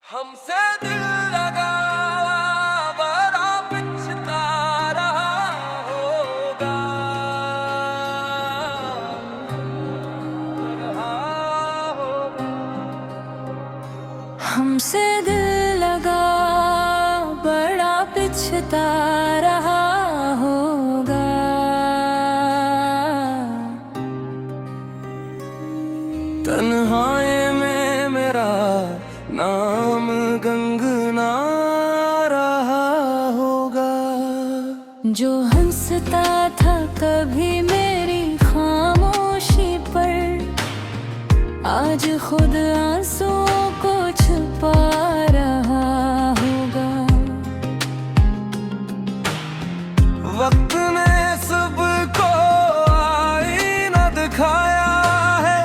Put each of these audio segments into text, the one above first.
हमसे दिल लगा बड़ा पिछता रहा होगा, हमसे दिल लगा बड़ा पिछता रहा होगा। तन्हाई में मेरा नाम गंगना रहा होगा। जो हंसता था कभी मेरी खामोशी पर, आज खुद आंसुओं को छुपा रहा होगा। वक्त ने सबको आईना दिखाया है,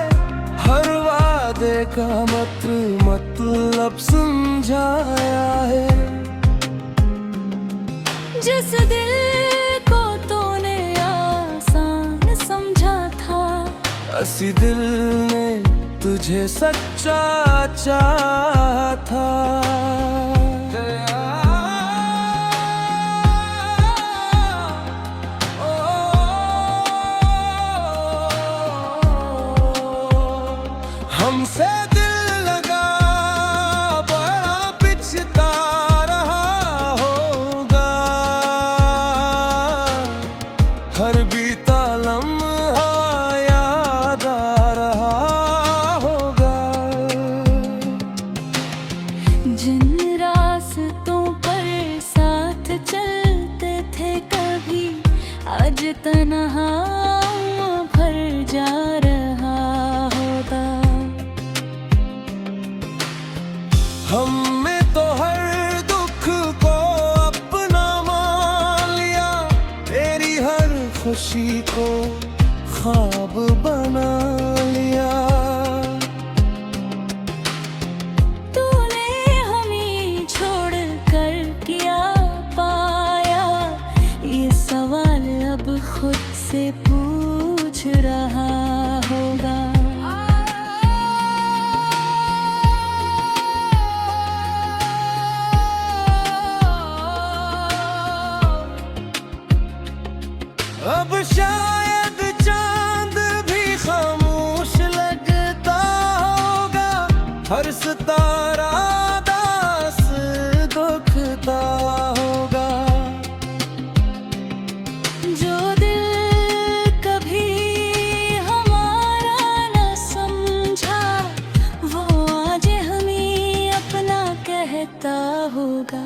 हर वादे का मतलब समझाया है। जिस दिल को तूने आसान समझा था, असी दिल ने तुझे सच्चा चाहा था। हमसे दिल लगा बड़ा पिछता रहा होगा, हर बीता लम्हा याद आ रहा होगा। जिन रास्तों पर साथ चलते थे कभी, आज तन्हा भर जा रहा होगा। हमने तो हर दुख को अपना मान लिया, तेरी हर खुशी को ख्वाब बना लिया। तूने हमें छोड़ कर क्या पाया, ये सवाल अब खुद से पूछ रहा होगा। अब शायद चांद भी खामोश लगता होगा, हर सितारा दास दुखता होगा। जो दिल कभी हमारा न समझा, वो आज हमें अपना कहता होगा।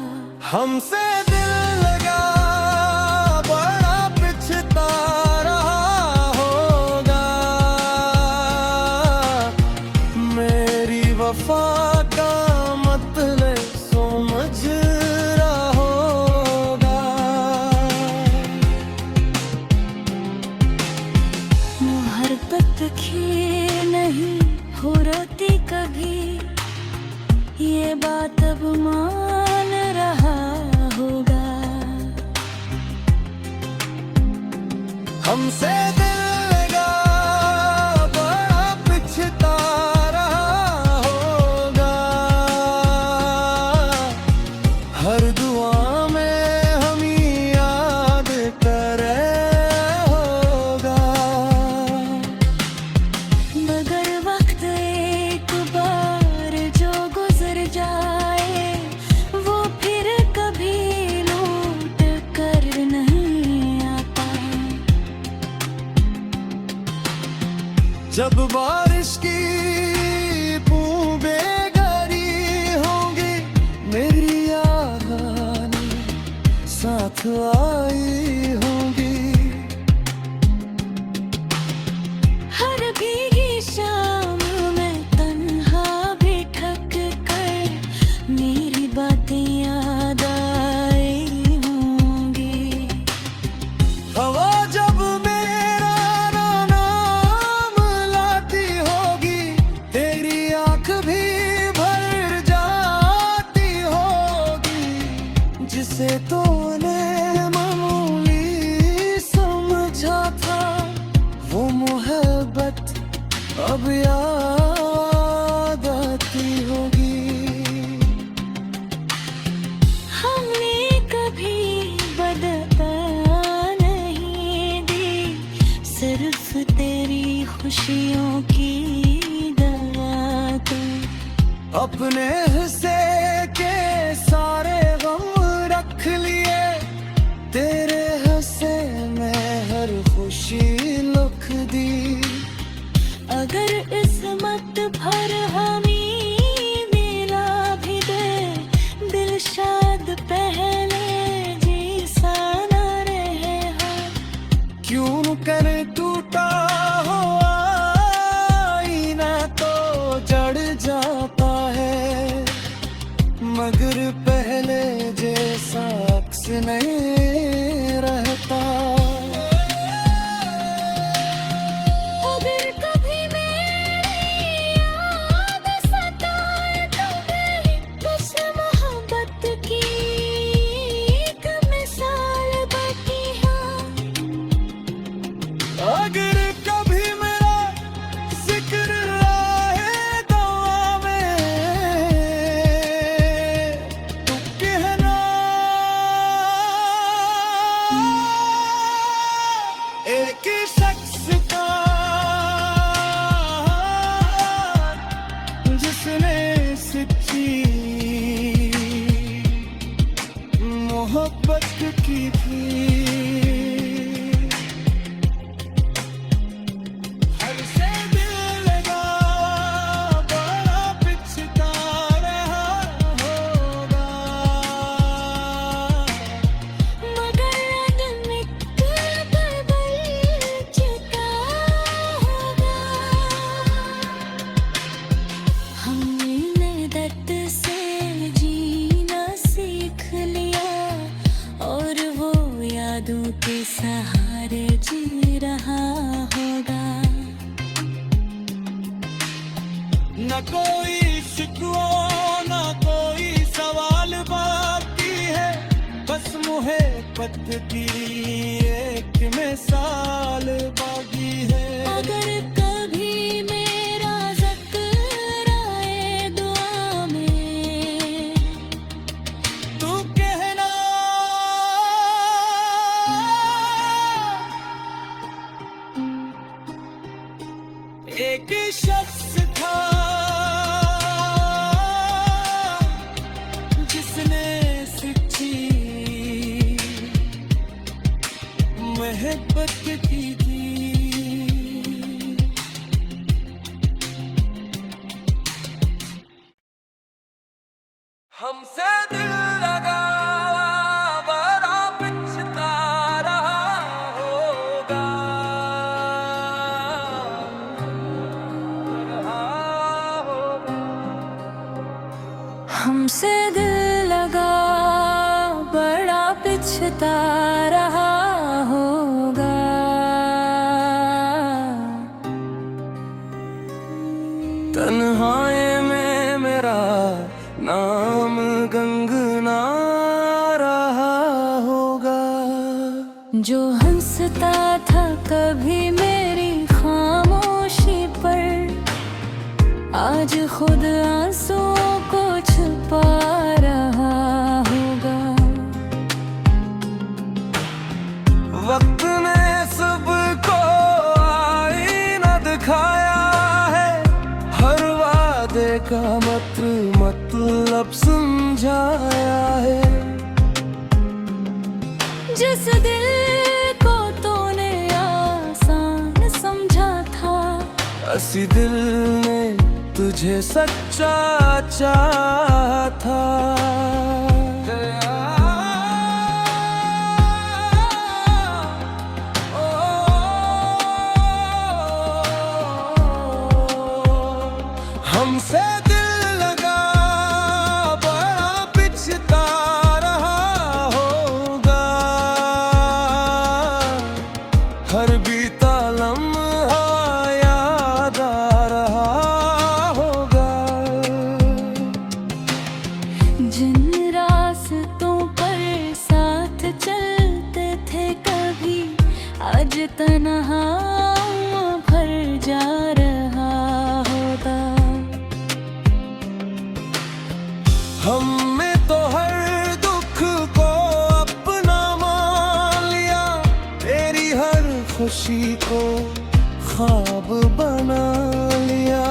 हमसे दिल लगा बड़ा पिछता रहा होगा, मेरी वफा का मतलब समझ रहा होगा। मोहब्बत की नहीं हो रोती कभी, ये बात अब मान रहा होगा। हमसे दिल लगा बड़ा पिछता रहा होगा, हर दुआ में हम याद करे होगा। मगर वक्त एक बार जो गुजर जाए, अपने हिस्से के सारे गम रख लिए, तेरे हिस्से में हर खुशी लिख दी। अगर इसमत भर हमें मिला भी दे, दिल शायद पहले जैसा न रहे हाँ। क्यों कर टूटा हो आईना तो जड़ जाता है, मगर पहले जैसा अक्स नहीं रहता। अगर कभी मेरी याद सताए तुम्हें, बस मोहब्बत की एक मिसाल बची हाँ। अगर कभी मेरा जिक्र आए दुआ में, तो कहना एक शख्स का जिसने सच्ची मोहब्बत की थी। हर से दिल लगा बड़ा पिछता रहा होगा, मगर आदमी बदलता होगा। हमने दर्द से जीना सीख लिया, और वो यादों के सहारे जी रहा होगा। न कोई शिकवा न कोई सवाल बाकी है, बस मोहब्बत की एक मिसाल बाकी है। अगर कभी मेरा ज़िक्र आए दुआ में, तू कहना एक शख्स था जिसने सच्ची मोहब्बत की थी। हमसे दिल लगा बड़ा पिछता रहा होगा, हमसे दिल लगा बड़ा पिछता रहा होगा। तन्हाई में मेरा नाम गंगना रहा होगा, जो हंसता था कभी मेरी खामोशी पर, आज खुद आंसुओं को छुपा रहा होगा। वक्त ने सबको आईना दिखाया है, हर वादे का मतलब समझाया है। जिस दिल को तूने आसान समझा था, असी दिल ने तुझे सच्चा चाहा था। हमसे दिल लगा बड़ा पिछता रहा होगा, हर बीता लम्हा याद आ रहा होगा। जिन रास्तों पर साथ चलते थे कभी, आज तन्हा भर जा रहा होगा। हमने तो हर दुख को अपना मान लिया, तेरी हर खुशी को ख्वाब बना लिया।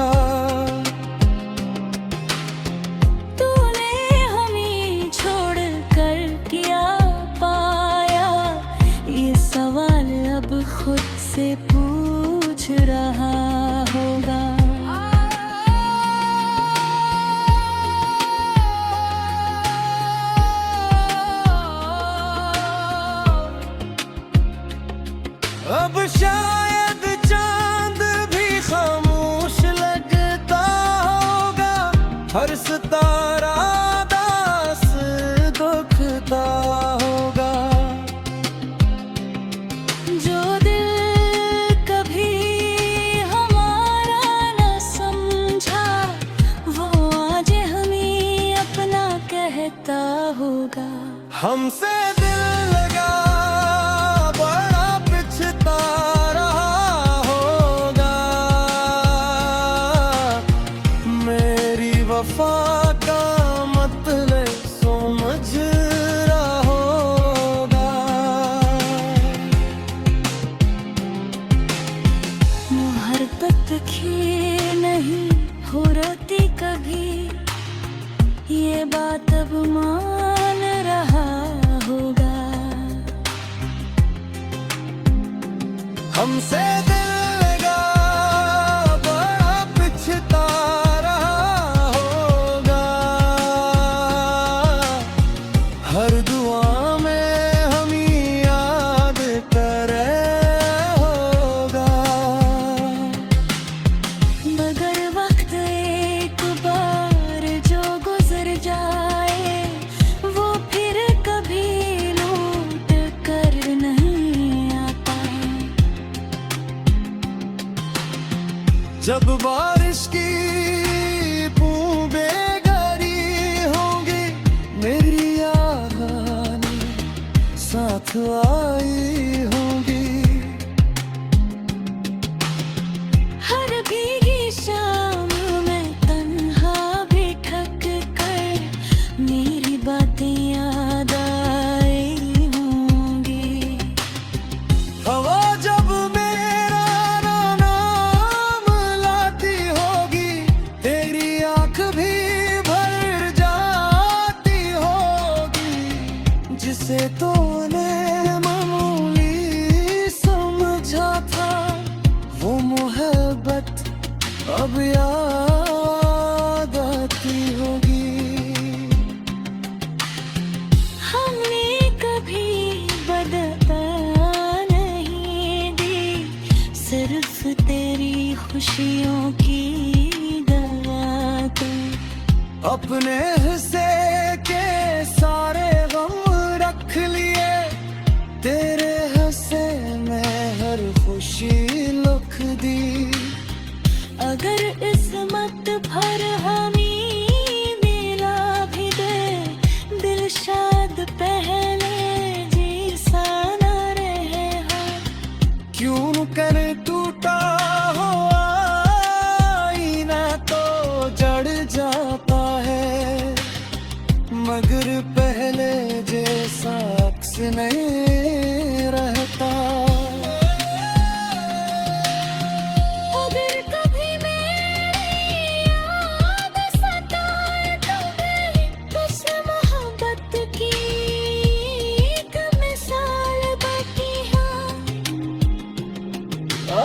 हर सितारा दास दुखता होगा। जो दिल कभी हमारा न समझा, वो आज हमें अपना कहता होगा। हमसे दिल लगा बड़ा पिछता रहा होगा, मेरी वफा का मतलब समझ रहा होगा। मोहब्बत की नहीं हो रोती कभी, ये बात अब मान रहा होगा। हमसे दिल लगा बड़ा पिछता रहा होगा, हर दुआ में हम याद करे होगा। मगर वक्त एक बार जो गुजर जाए, वो फिर कभी लौट कर नहीं आता। जब बारिश की बूंदें गरी होंगी, मेरी यादें साथ आई होंगी। हर भीगी शाम में तन्हा भी ठक कर मेरी बातें याद आई होंगी। हवा जब मेरा नाम लाती होगी, तेरी आंख भी भर जाती होगी। जिसे तूने मामूली समझा था, वो मोहब्बत अब याद आती होगी। हमने कभी बदला नहीं दी, सिर्फ तेरी खुशियों की दवा को। अपने हिस्से के सारे गम रख लिए, तेरे हिस्से में हर खुशी लिख दी। अगर इसमत भर हमें मिला भी दे, दिल शायद पहले जैसा न रहे हो। क्यों कर टूटा हो आईना तो जड़ जाता है, मगर पहले जैसा अक्स नहीं रहता। अगर कभी मेरी याद सताए तुम्हें, बस मोहब्बत की एक मिसाल बाकी है।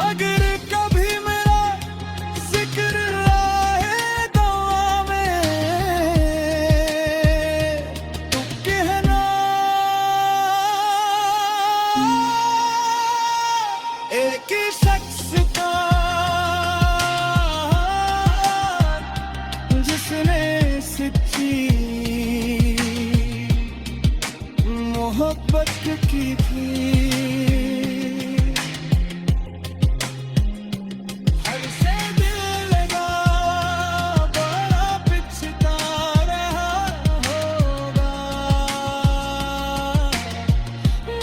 अगर कभी मेरा जिक्र आए दुआ में, तो कहना एक शख्स का जिसने सच्ची मोहब्बत की थी। हमसे दिल लगा बड़ा पिछता रहा होगा,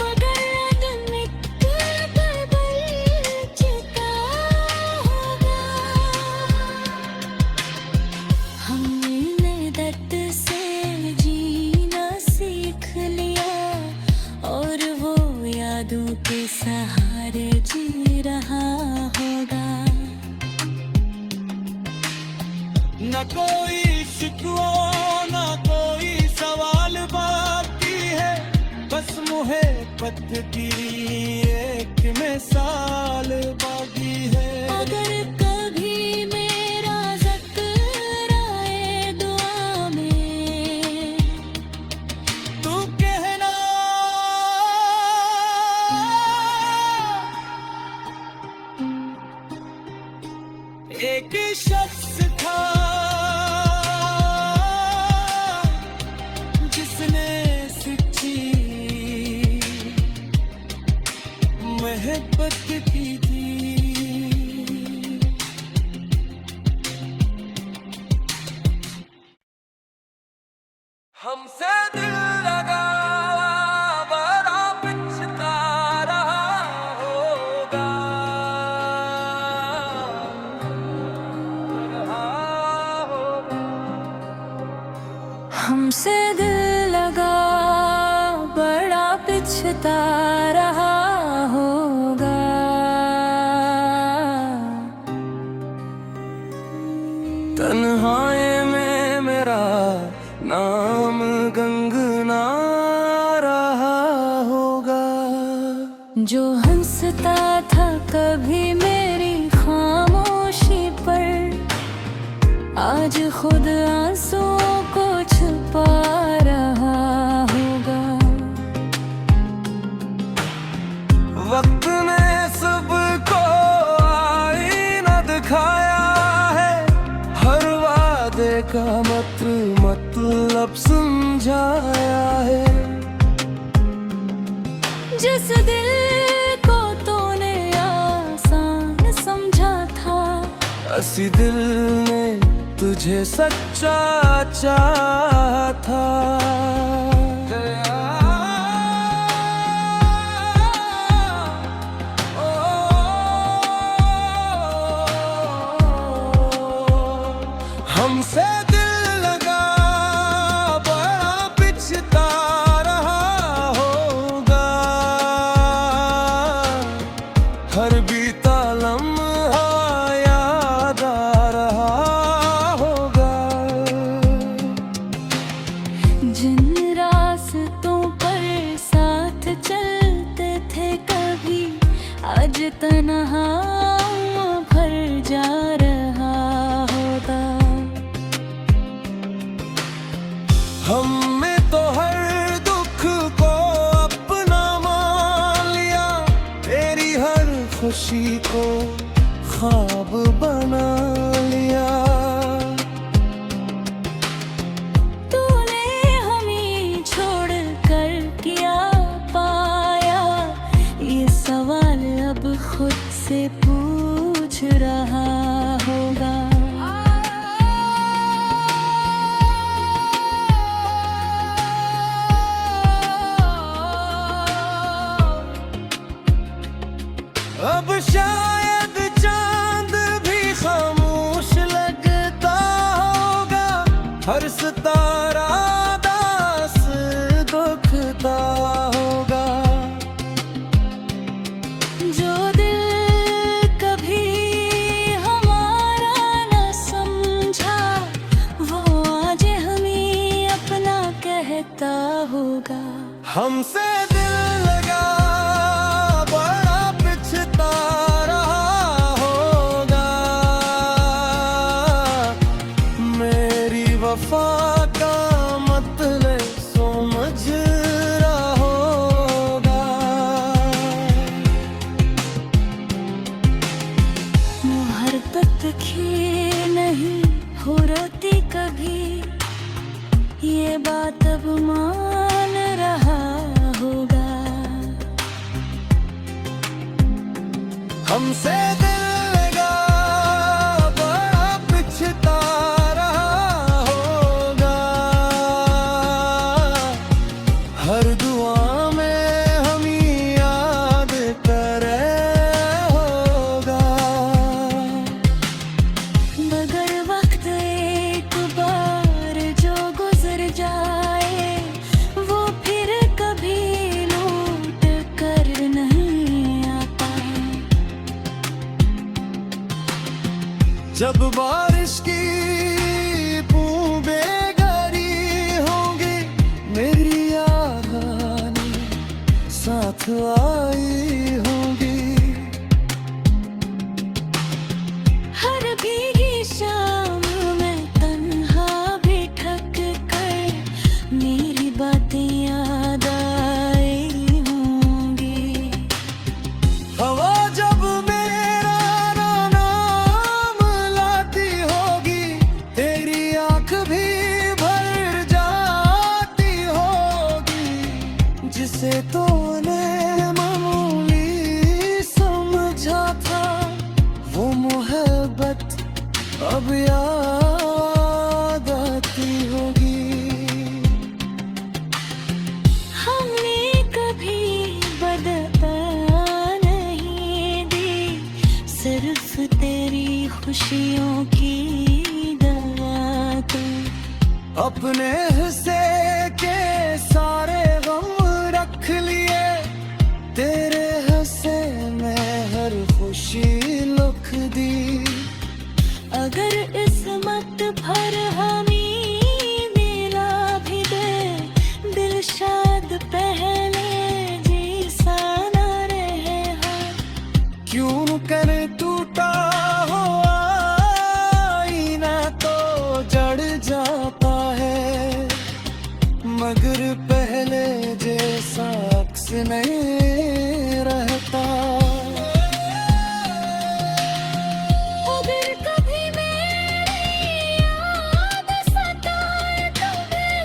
मगर अदम एक बदलता होगा। हमने दर्द से जीना सीख लिया, और वो यादों के सहारे जी रहा होगा। न कोई शिकवा न कोई सवाल बाकी है, बस मोहब्बत की एक मिसाल बाकी है। अगर कभी मेरा ज़िक्र आए दुआ में, तू कहना एक शख्स था हमसे दिल लगा बड़ा पिछता रहा होगा, हमसे दिल लगा बड़ा पिछता रहा होगा। तन्हाई में मेरा नाम गंगना रहा होगा। जो हंसता था कभी मेरी खामोशी पर, आज खुद आंसुओं को छुपा रहा होगा। वक्त ने सबको आईना दिखाया है, हर वादे का मतलब समझाया है। जिस दिल को तूने आसान समझा था, असी दिल ने तुझे सच्चा चाहा था। हमसे दिल लगा बड़ा पिछता रहा होगा, हर बीता लम्हा याद आ रहा होगा। जिन रास्तों पर साथ चलते थे कभी, आज तन्हा भर जा रहा होगा। हमने तो हर दुख को अपना मान लिया, तेरी हर खुशी को ख्वाब बना लिया। तूने हमें छोड़ कर क्या पाया, ये सवाल अब खुद से पूछ रहा होगा। अब शायद चांद भी खामोश लगता होगा, हर सितारा दास दुखता होगा। जो दिल कभी हमारा न समझा, वो आज हमें अपना कहता होगा। हमसे दिल लगा बड़ा पिछता रहा होगा, मेरी वफा का मतलब समझ रहा होगा। मोहब्बत की नहीं हो रोती कभी, ये बात अब मान रहा होगा। हमसे दिल लगा बड़ा पिछता रहा होगा, हर दुआ में हम याद करे होगा। मगर वक्त एक बार जो गुजर जाए, वो फिर कभी लौट कर नहीं आता। अपने हिस्से के सारे गम रख लिए, तेरे हिस्से में हर खुशी लिख दी। अगर इसमत भर हमें मिला भी दे, दिल शायद पहले जैसा न रहे हाथ। क्यों कर टूटा हो आईना तो जड़ जाता है, मगर पहले जैसा अक्स नहीं रहता। अगर कभी मेरी याद सताए तुम्हें,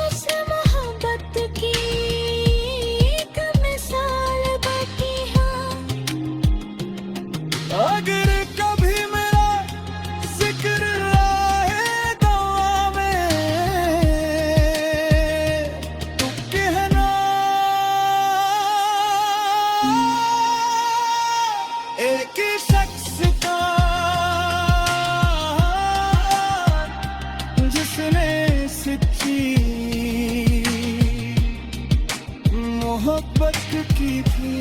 उस मोहब्बत की एक मिसाल बाकी है। अगर कभी मेरा जिक्र आए दुआ में, तो कहना एक शख्स का जिसने सच्ची मोहब्बत की थी।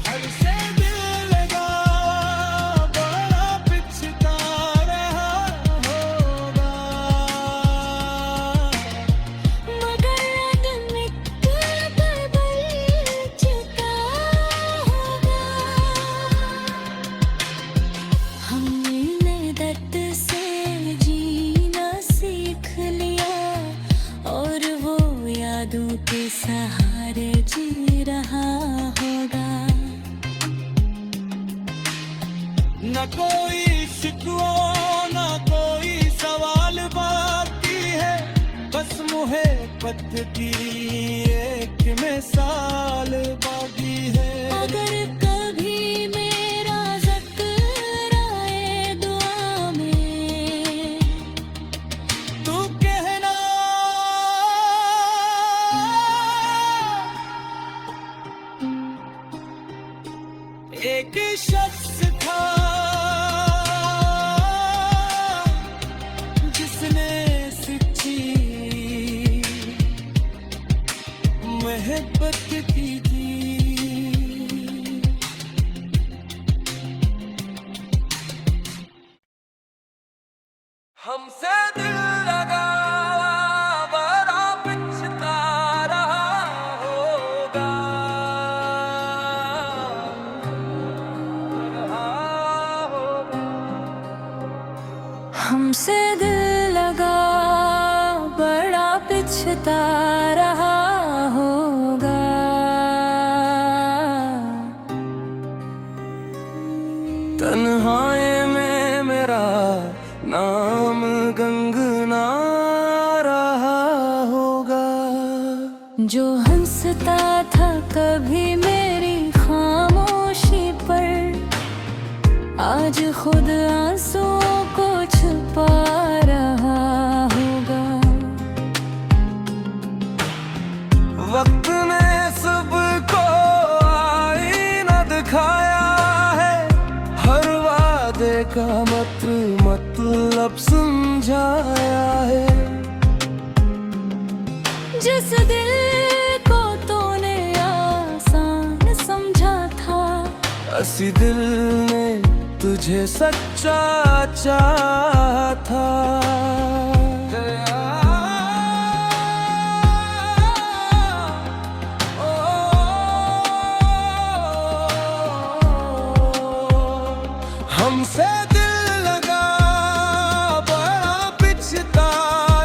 हर से दिल लगा बड़ा पिछता रहा होगा, मगर अदम पर बल चुका होगा। हमने दर्द से जीना सीख लिया, और वो यादों के सहारे जी रहा होगा। न कोई शिकवा न कोई सवाल बाकी है, बस मोहब्बत की एक मिसाल बाकी है। अगर कभी मेरा ज़िक्र आए दुआ में, तू कहना एक शख्स था जिसने सच्ची मोहब्बत की थी। हमसे दिल लगा बड़ा पिछता रहा होगा, हमसे दिल लगा बड़ा पिछता रहा होगा। तन्हाई में मेरा नाम गंगना रहा होगा, जो हंसता था कभी मेरी खामोशी पर, आज खुद आंसुओं को छुपा रहा होगा। वक्त ने सबको आईना दिखाया है, हर वादे का मतलब समझाया है। जिस दिल को तूने आसान समझा था, असी दिल ने तुझे सच्चा चाहा था। हमसे दिल लगा बड़ा पिछता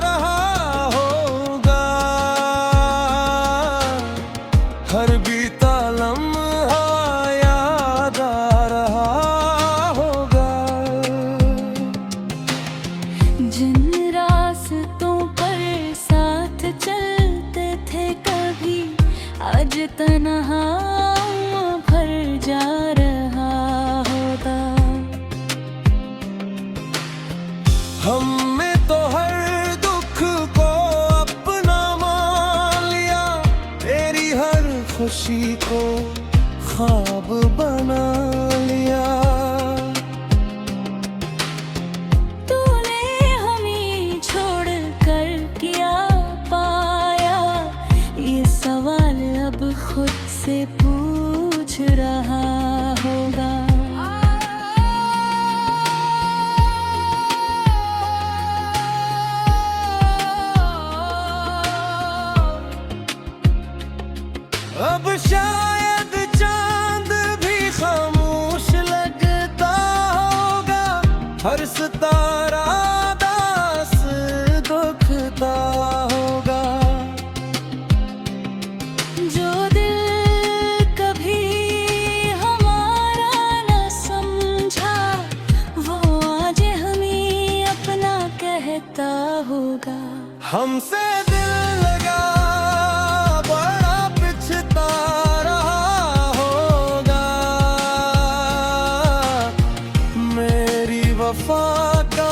रहा होगा, हर बीता लम्हा याद आ रहा होगा। जिन रास्तों पर साथ चलते थे कभी, आज तन्हा भर जा रहा होगा। हमने तो हर दुख को अपना मान लिया, तेरी हर खुशी को ख्वाब बना लिया। हर सितारा दास दुखता होगा। जो दिल कभी हमारा न समझा वो आज हमें अपना कहता होगा। हमसे दिल लगा बड़ा पिछता रहा होगा। मेरी वफा का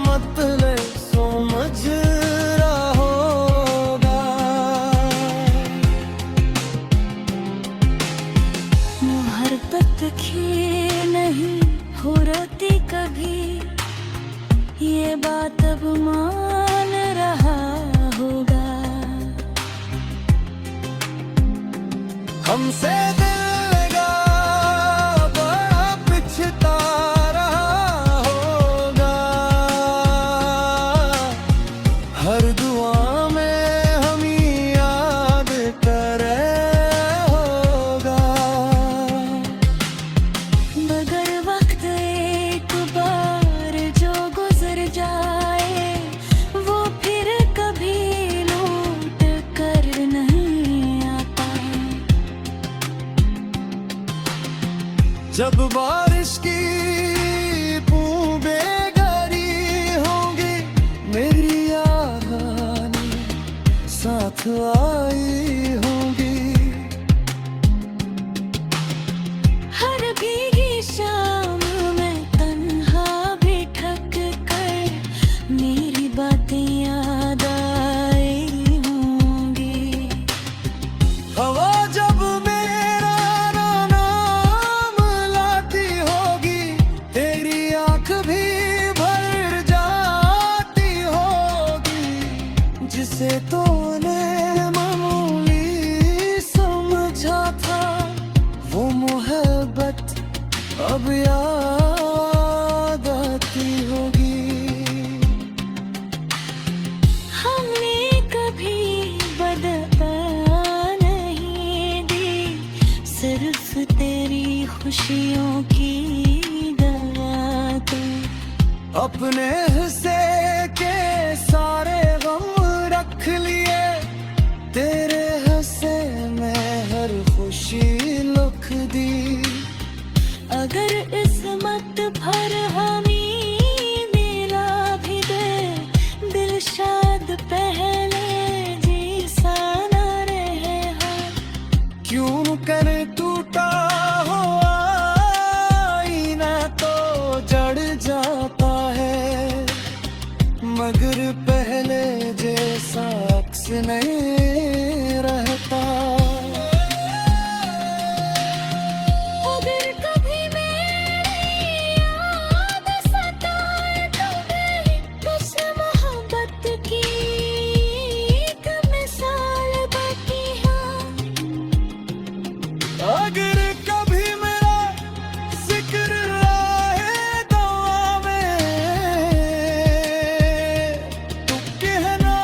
मतलब समझ रहा होगा। मोहब्बत की नहीं हो रोती कभी ये बात अब मान रहा होगा। हमसे दिल लगा बड़ा पिछता रहा होगा। हर दुआ में हम याद करे होगा। मगर वक्त एक बार जो गुजर जाए वो फिर कभी लौट कर नहीं आता। जब बारिश की बूंदें गरी होंगी मेरी यादें साथ आई होंगी। हर भीगी शाम में तन्हा भी ठक कर मेरी बातें याद आई होंगी। हवा जब मेरा नाम लाती होगी तेरी आंख भी भर जाती होगी। जिसे तूने मामूली समझा था वो मोहब्बत अब याद आती होगी। हमने कभी बदला नहीं दी सिर्फ तेरी खुशियों की दवा तो। अपने हिस्से के सारे गम रख लिए तेरे हिस्से में हर खुशी लिख दी। अगर इसमत भर हमें मिला भी दे दिल शायद पहले जैसा न रहे हाल। क्यों कर टूटा हो आईना तो जड़ जाता है। मगर पहले जैसा अक्स नहीं रहता। अगर कभी मेरी याद सताए तुम्हें उस मोहब्बत की एक मिसाल बाकी है। अगर कभी मेरा जिक्र आए दुआ में तो कहना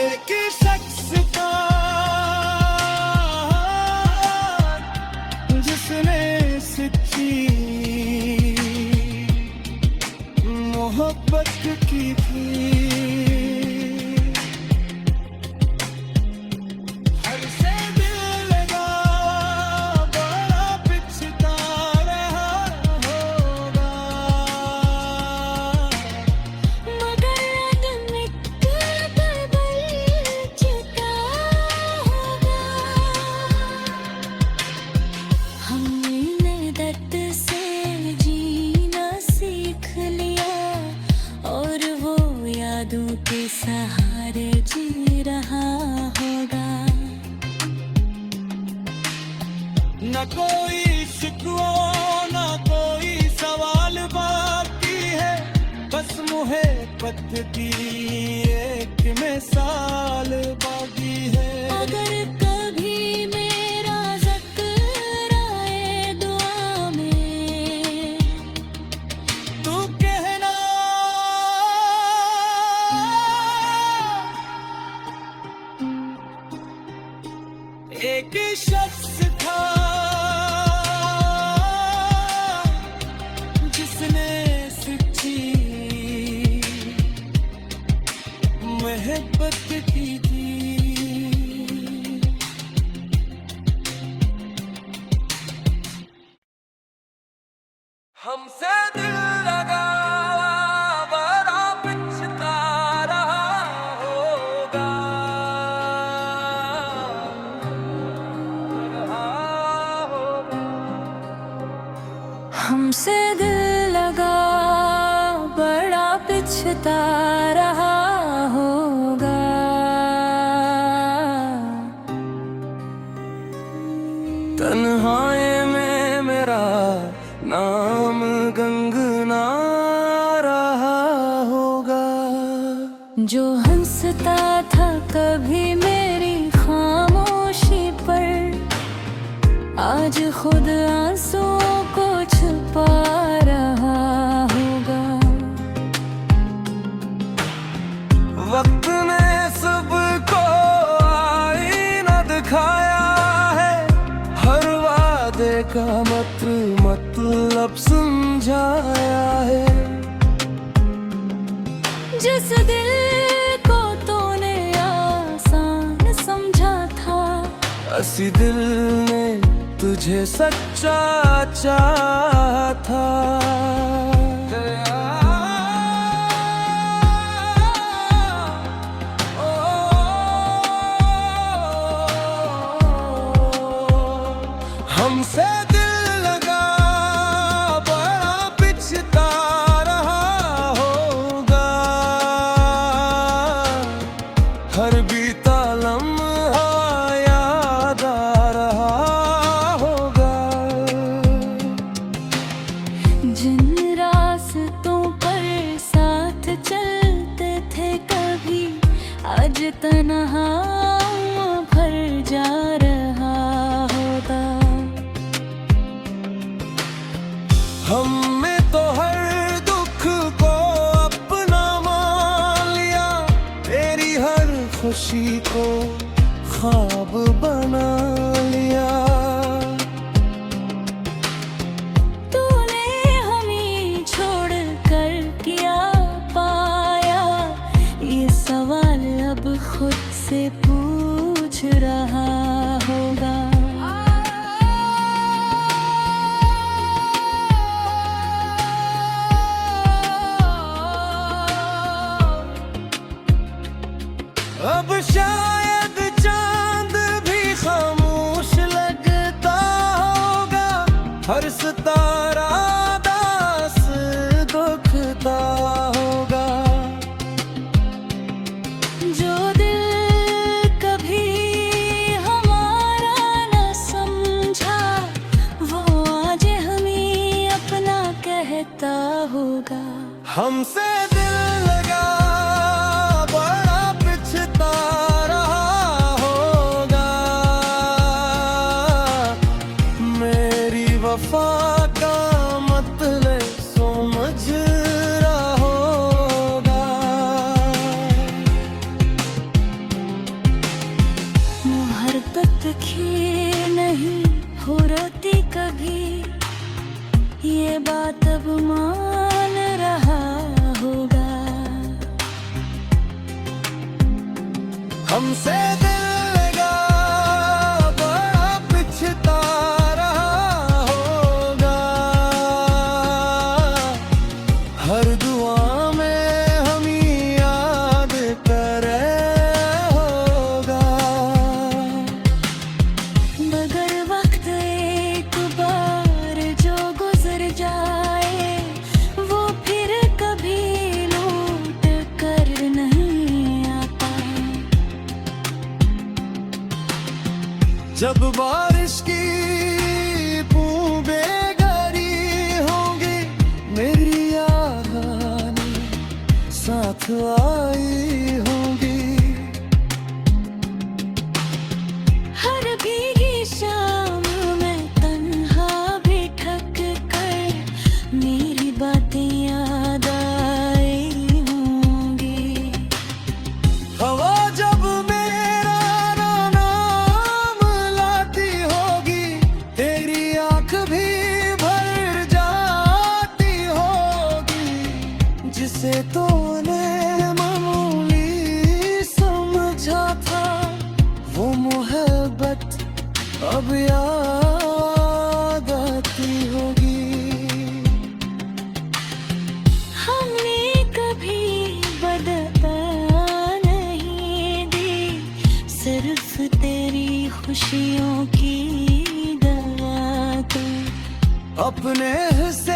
एक शख्स का जिसने सच्ची मोहब्बत की थी। हर से दिल लगा बड़ा पिछता रहा होगा। मगर अदमित बदलता होगा। हमने दर्द से जीना सीख लिया और वो यादों के सहारे जी रहा होगा। न कोई शिकवा न कोई सवाल बाकी है। बस मोहब्बत की एक मिसाल बाकी है। अगर कभी मेरा ज़िक्र आए दुआ में तू कहना एक शख्स था हमसे दिल लगा बड़ा पिछता रहा होगा, हमसे दिल लगा बड़ा पिछता रहा होगा। तन्हाई में मेरा नाम गंगना रहा होगा। जो हंसता था कभी मेरी खामोशी पर, आज खुद आंसुओं को छुपा रहा होगा। वक्त ने सबको आईना दिखाया है, हर वादे का मतलब समझाया है। जिस दिल को तूने आसान समझा था, असी दिल ने तुझे सच्चा चाहा था। हमसे दिल लगा बड़ा पिछता रहा होगा, हर बीता लम्हा याद आ रहा होगा। जिन रास्तों पर साथ चलते थे कभी, आज तन्हा भर जा रहा होगा। हमने तो हर दुख को अपना मान लिया, तेरी हर खुशी को ख्वाब बना लिया। तूने हमें छोड़ कर क्या पाया, ये सवाल अब खुद से पूछ रहा होगा। अब शायद चांद भी खामोश लगता होगा, हर सितारा दास दुखता होगा। जो दिल कभी हमारा न समझा, वो आज हमें अपना कहता होगा। हमसे दिल लगा बड़ा पिछता रहा होगा, मेरी वफा का मतलब समझ रहा होगा। मोहब्बत की नहीं हो रोती कभी, ये बात अब मान रहा होगा। हमसे दिल लगा बड़ा पिछता रहा होगा, हर दुआ में हम याद करे होगा। मगर वक्त एक बार जो गुजर जाए, वो फिर कभी लौट कर नहीं आता। अपने हिस्से